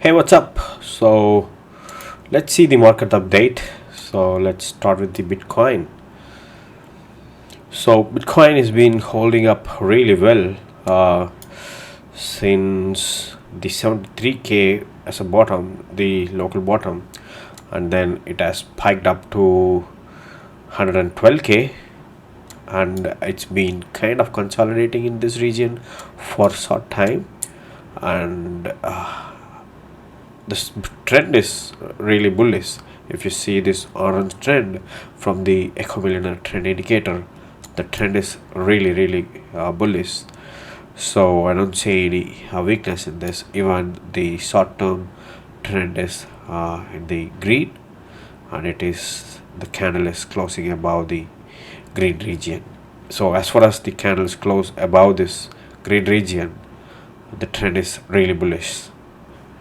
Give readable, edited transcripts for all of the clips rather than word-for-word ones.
Hey, what's up? So let's see the market update. So let's start with the Bitcoin. So Bitcoin has been holding up really well since the 73k as a bottom, the local bottom, and then it has spiked up to 112k, and it's been kind of consolidating in this region for short time, and this trend is really bullish. If you see this orange trend from the echo millionaire trend indicator, the trend is really bullish. So I don't see any weakness in this. Even the short term trend is in the green, and it is the candle is closing above the green region. So as far as the candles close above this green region, the trend is really bullish.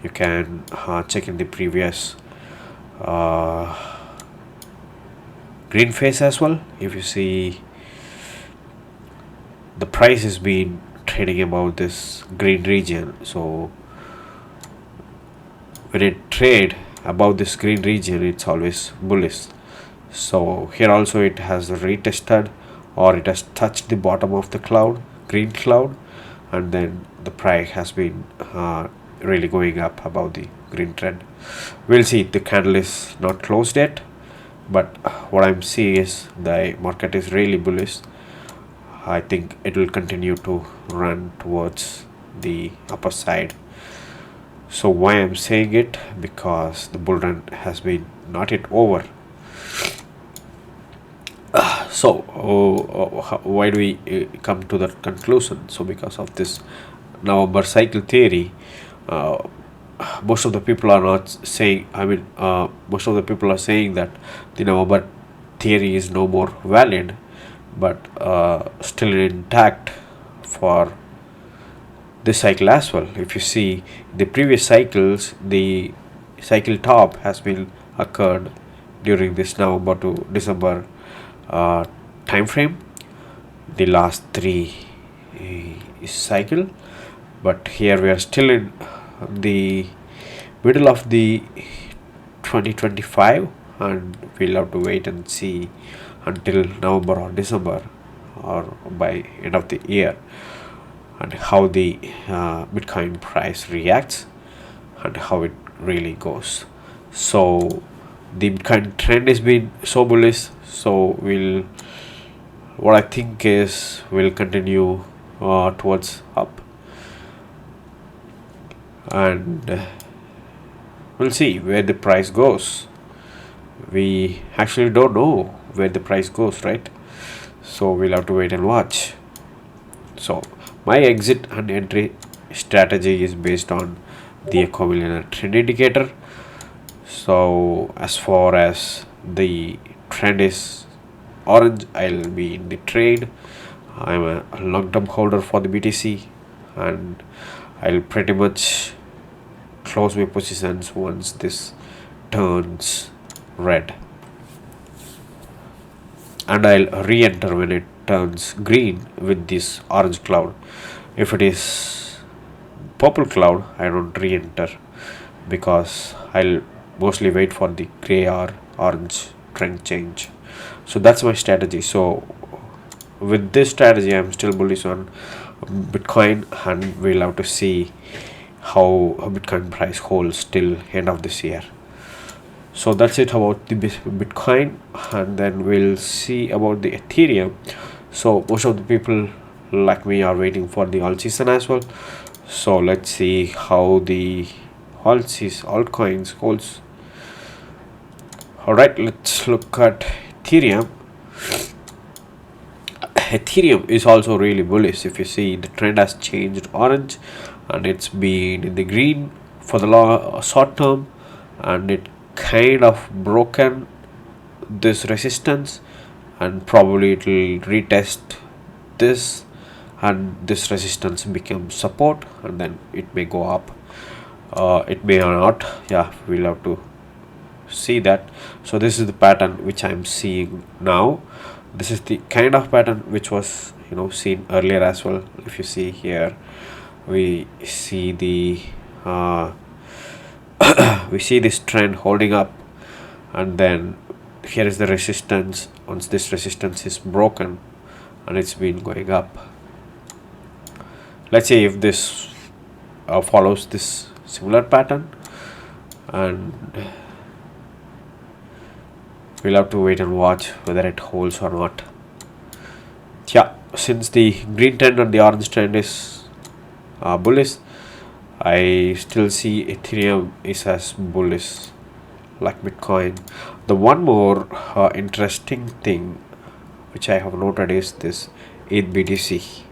You can check in the previous green phase as well. If you see, the price has been trading above this green region. So when it trade above this green region, it's always bullish. So here also it has retested, or it has touched the bottom of the cloud, green cloud, and then the price has been really going up above the green trend. We'll see. The candle is not closed yet, but what I'm seeing is the market is really bullish. I think it will continue to run towards the upper side. So why I'm saying it? Because the bull run has been not yet over. So why do we come to that conclusion? So because of this November cycle theory, most of the people are not saying, most of the people are saying that the November theory is no more valid, but still intact for this cycle as well. If you see the previous cycles, the cycle top has been occurred during this November to December time frame, the last three cycle. But here we are still in the middle of the 2025, and we'll have to wait and see until November or December, or by end of the year, and how the Bitcoin price reacts and how it really goes. So the Bitcoin trend has been so bullish. So what I think is we'll continue towards up, and we'll see where the price goes. We actually don't know where the price goes, right? So we'll have to wait and watch. So my exit and entry strategy is based on the echo millionaire trend indicator. So as far as the trend is orange, I'll be in the trade. I'm a long-term holder for the BTC, and I'll pretty much close my positions once this turns red, and I'll re-enter when it turns green with this orange cloud. If it is purple cloud, I don't re-enter, because I'll mostly wait for the gray or orange trend change. So that's my strategy. So with this strategy, I'm still bullish on Bitcoin, and we'll have to see how Bitcoin price holds till end of this year. So that's it about the Bitcoin, and then we'll see about the Ethereum. So most of the people like me are waiting for the alt season as well. So let's see how the altcoins holds. Alright, let's look at Ethereum. Ethereum is also really bullish. If you see, the trend has changed orange, and it's been in the green for the short term, and it kind of broken this resistance, and probably it will retest this, and this resistance becomes support, and then it may go up, it may or not. Yeah, we'll have to see that. So this is the pattern which I'm seeing now. This is the kind of pattern which was seen earlier as well. If you see here, we see the we see this trend holding up, and then here is the resistance. Once this resistance is broken, and it's been going up, let's say if this follows this similar pattern, and we'll have to wait and watch whether it holds or not. Yeah, since the green trend and the orange trend is bullish, I still see Ethereum is as bullish like Bitcoin. The one more interesting thing which I have noted is this ETH BTC.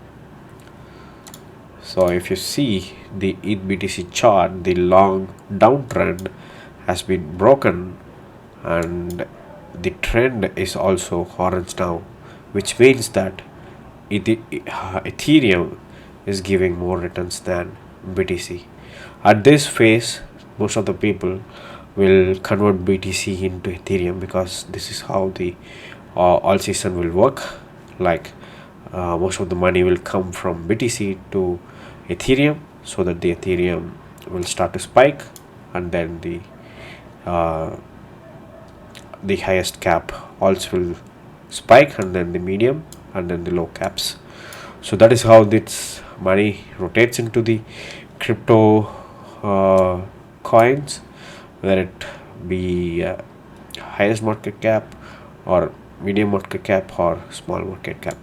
So if you see the ETH BTC chart, the long downtrend has been broken, and the trend is also orange now, which means that Ethereum is giving more returns than BTC. At this phase, most of the people will convert BTC into Ethereum, because this is how the all season will work. Like most of the money will come from BTC to Ethereum, so that the Ethereum will start to spike, and then the highest cap also will spike, and then the medium, and then the low caps. So that is how this money rotates into the crypto coins, whether it be highest market cap or medium market cap or small market cap.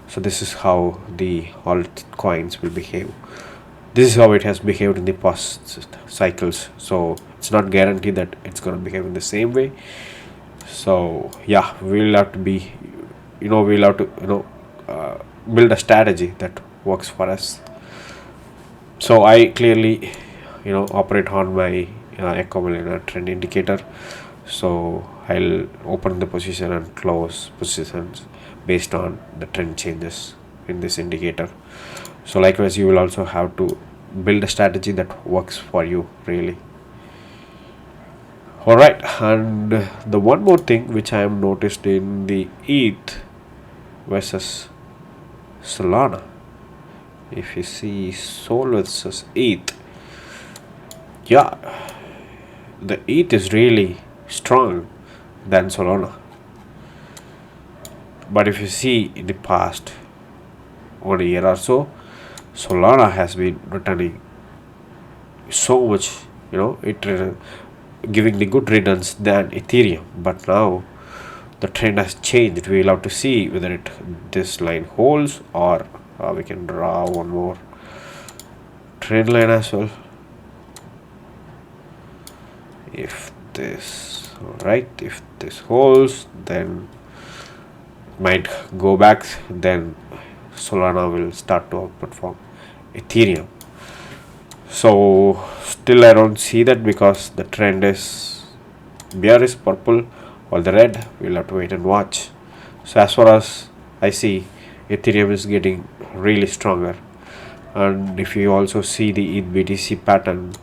So this is how the altcoins will behave. This is how it has behaved in the past cycles. So it's not guaranteed that it's going to behave in the same way. So yeah, we'll have to be, we'll have to build a strategy that works for us. So I clearly operate on my accumulator trend indicator. So I'll open the position and close positions based on the trend changes in this indicator. So likewise, you will also have to build a strategy that works for you really. Alright, and the one more thing which I have noticed in the ETH versus Solana, if you see Sol versus ETH, yeah, the ETH is really strong than Solana. But if you see in the past 1 year or so, Solana has been returning so much, giving the good returns than Ethereum. But now the trend has changed. We'll have to see whether this line holds, or we can draw one more trend line as well. If this holds, then might go back, then Solana will start to outperform Ethereum. So still I don't see that, because the trend is bearish purple or the red. We'll have to wait and watch. So as far as I see, Ethereum is getting really stronger. And if you also see the ETH BTC pattern,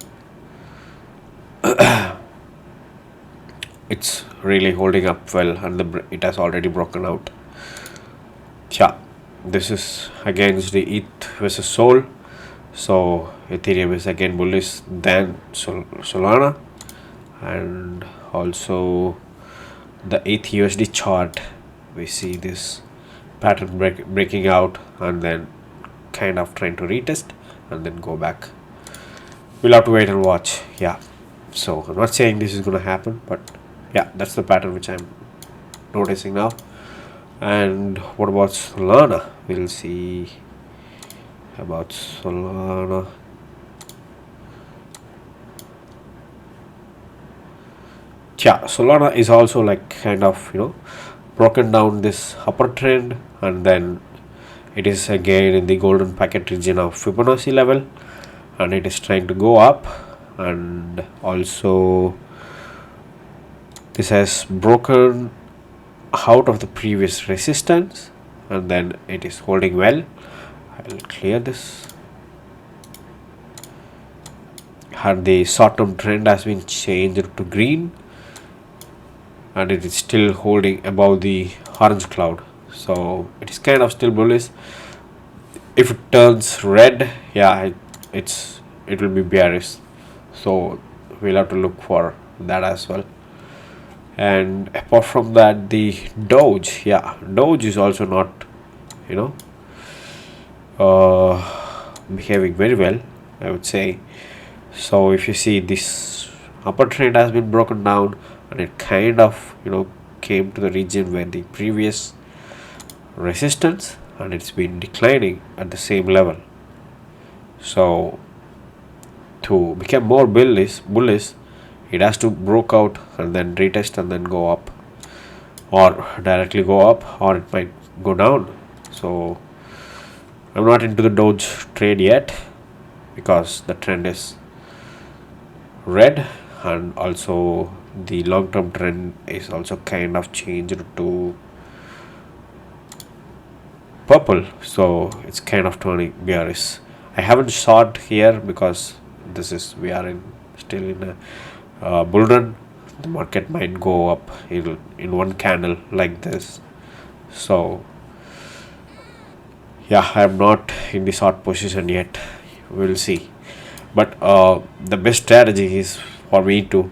it's really holding up well, and it has already broken out. Yeah, this is against the ETH versus Sol. So Ethereum is again bullish than Solana, and also the ETH USD chart, we see this pattern breaking out, and then kind of trying to retest and then go back. We'll have to wait and watch. Yeah, so I'm not saying this is going to happen, but yeah, that's the pattern which I'm noticing now. And what about Solana? We'll see about Solana. Yeah, Solana is also like kind of broken down this upper trend, and then it is again in the golden packet region of Fibonacci level, and it is trying to go up. And also this has broken out of the previous resistance, and then it is holding well. I'll clear this, and the short-term trend has been changed to green, and it is still holding above the orange cloud. So it is kind of still bullish. If it turns red, yeah, it will be bearish. So we'll have to look for that as well. And apart from that, the Doge, yeah, Doge is also not, you know, behaving very well, I would say. So if you see, this upper trend has been broken down, and it kind of, came to the region where the previous resistance, and it's been declining at the same level. So to become more bullish, it has to broke out and then retest and then go up, or directly go up, or it might go down. So I'm not into the Doge trade yet, because the trend is red, and also the long-term trend is also kind of changed to purple, so it's kind of turning bearish. I haven't short here because we are still in a bull run. The market might go up in one candle like this. So yeah, I'm not in the short position yet. We'll see. But the best strategy is for me to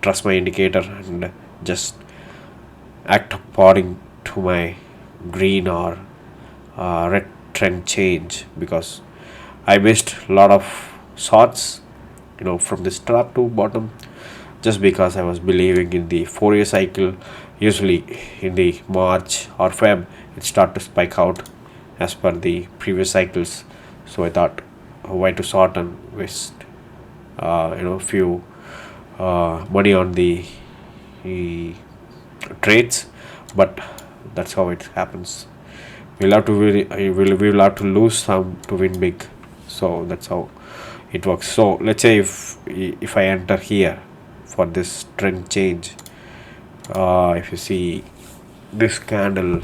trust my indicator and just act according to my green or red trend change, because I missed a lot of shorts from this top to bottom, just because I was believing in the 4-year cycle. Usually in the March or Feb, it start to spike out as per the previous cycles. So I thought, why to short and waste few money on the trades. But that's how it happens. We'll have to lose some to win big. So that's how it works. So let's say if I enter here for this trend change, if you see, this candle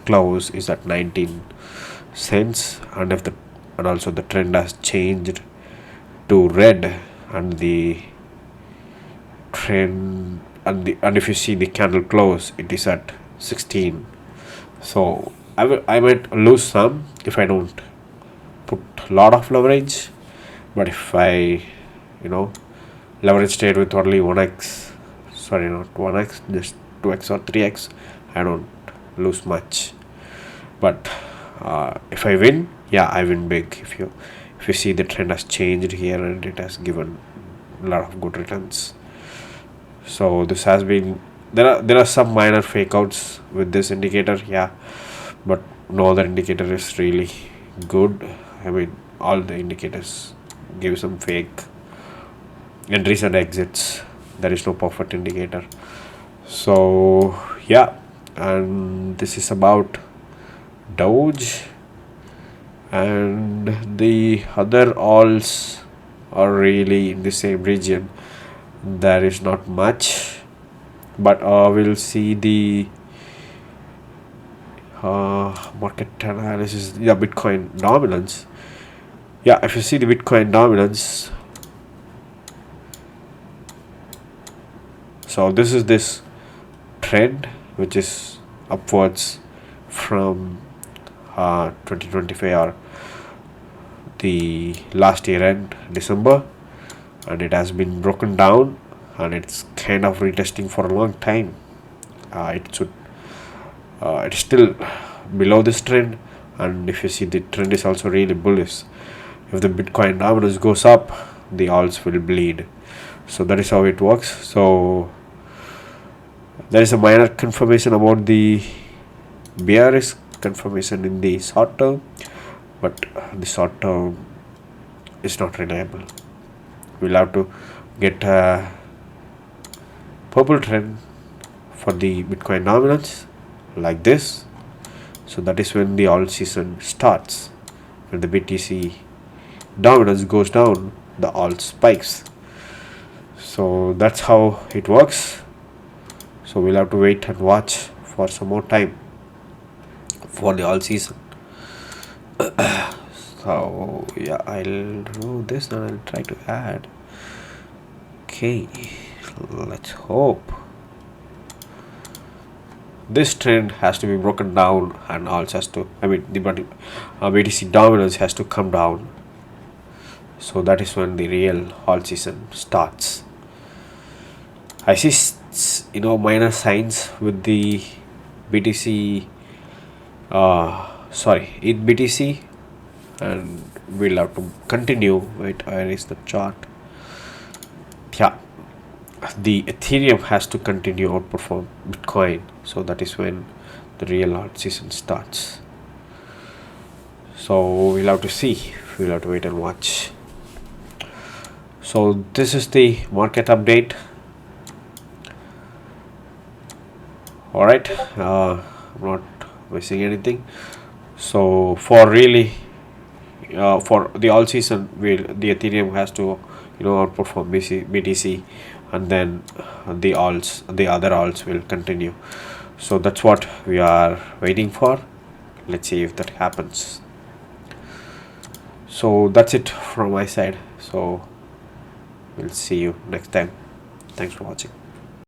close is at 19 cents, and also the trend has changed to red, and the trend and if you see the candle close, it is at 16. So I might lose some if I don't put a lot of leverage. But if I leverage trade with only 1x, sorry, not 1x, just 2x or 3x, I don't lose much. But if I win, yeah, I win big. If you see, the trend has changed here and it has given a lot of good returns. So this has been, there are some minor fake outs with this indicator, yeah, but no other indicator is really good. I mean, all the indicators give some fake entries and exits. There is no perfect indicator. So yeah, and this is about Doge. And the other alts are really in the same region. There is not much, but we'll see the market analysis. Yeah, Bitcoin dominance. Yeah, if you see the Bitcoin dominance, so this is this trend which is upwards from 2025 or the last year end December, and it has been broken down, and it's kind of retesting for a long time. It's still below this trend, and if you see, the trend is also really bullish. If the Bitcoin dominance goes up, the alts will bleed. So that is how it works. So there is a minor confirmation about the bearish confirmation in the short term, but the short term is not reliable. We'll have to get a purple trend for the Bitcoin dominance like this. So that is when the alt season starts. When the BTC dominance goes down, the alt spikes. So that's how it works. So we'll have to wait and watch for some more time for the all season. So yeah, I'll do this and I'll try to add. Okay, let's hope this trend has to be broken down, and also has to, the BTC dominance has to come down. So that is when the real alt season starts. I see minor signs with the BTC, ETH BTC, and we'll have to continue. Wait, where is the chart? Yeah, the Ethereum has to continue outperform Bitcoin, so that is when the real art season starts. So we'll have to see, we'll have to wait and watch. So this is the market update. All right, I'm not missing anything. So for really for the all season, the Ethereum has to outperform BTC, and then the other alts will continue. So that's what we are waiting for. Let's see if that happens. So that's it from my side. So we'll see you next time. Thanks for watching.